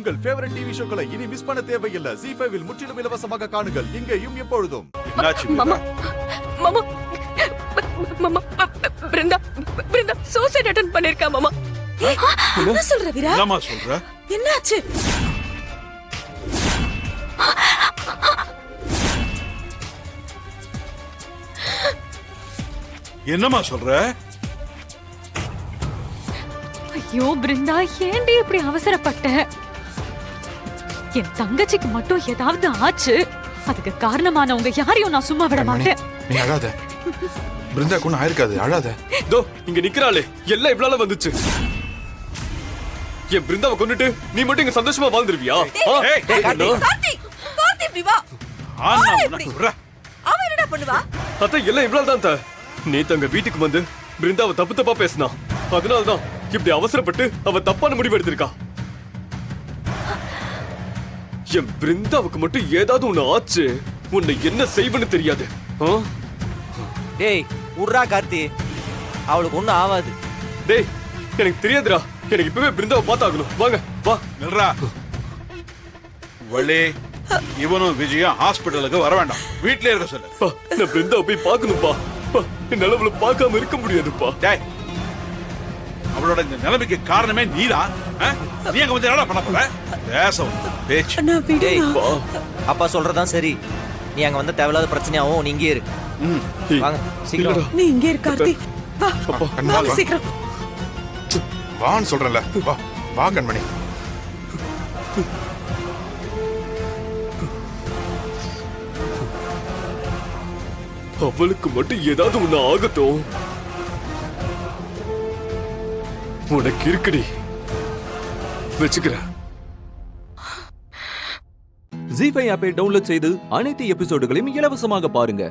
உங்கள் favourite TV ஷோக்களை இனி miss பண்ண தேவையில்லை. ZEE5 இல் முற்றிலும் இலவசமாக காணுங்கள். இங்கேயும் எப்பொழுதும். மாமா மாமா மாமா பிருந்தா பிருந்தா சூசைட் அட்டெண்ட் பண்ணிருக்கா மாமா. என்ன சொல்ற வீரா? என்னமா சொல்ற? என்னாச்சு? என்னமா சொல்ற? ஐயோ பிருந்தா, ஏன்டி இப்படி அவசரப்பட்ட? என் தங்கச்சிக்கு மட்டும் ஏதாவது ஆச்சு, அதுக்கு காரணமானவங்க யாரையும் நான் சும்மா விட மாட்டேன். நீ அழாத. பிருந்தா கூட ஆயிருக்காது, அழாத. தோ இங்க நிக்கறாளே, எல்லாம் இவ்ளால வந்துச்சு. என் பிருந்தாவை கொன்னுட்டு நீ மட்டும் இங்க சந்தோஷமா வாழ்ந்துருவியா? கார்த்தி இப்படி வா. அவ என்னடா பண்ணுவா? அத்தை எல்லாம் இவ்ளால தான் தா. நீ தங்க வீட்டுக்கு வந்து பிருந்தாவை தப்பு தப்பா பேசினா, அதனாலதான் இப்படி அவசரப்பட்டு அவ தப்பான முடிவு எடுத்திருக்கா. என் பிருந்தாவுக்கு மட்டும் ஏதாவது ஒண்ணு ஆச்சு, உன்னை என்ன செய்வன்னு தெரியாது. டேய் உர்ரா கார்த்தி, அவளுக்கு ஒண்ணும் ஆகாது. டேய் எனக்கு தெரியாதுடா, எனக்கு இப்பவே பிருந்தாவை பார்த்தாகணும். வாங்க வா. நில்றா வள்ளி, இவனும் விஜயும் ஹாஸ்பிட்டலுக்கு வர வேண்டாம், வீட்லயே இருக்க சொல்லு. பா, நான் பிருந்தாவை போய் பார்க்கணும்பா. என்னால அவளை பார்க்காம இருக்க முடியாதுப்பா. டேய், அவளோட இந்த நிலைமைக்கு காரணமே நீதான். நீ அங்க வந்து என்ன பண்ண போற? பேசவும் பேச்சு. டேய் அப்பா சொல்றதான் சரி, நீ அங்க வந்த தேவையில்லாத பிரச்சனையாவும் நீ இங்கே இரு. வாங்க சீக்கிரம். நீ இங்கே இரு கார்த்தி. வா வாங்க சீக்கிரம். வான்னு சொல்றேன்ல, வா வா கண்மணி. அவளுக்கு மட்டும் ஏதாவது ஒண்ணு ஆகட்டும். உனக்கு இருக்குடி, வச்சுக்கிறேன். ZEE5 ஆப்பை டவுன்லோட் செய்து அனைத்து எபிசோடுகளையும் இலவசமாக பாருங்க.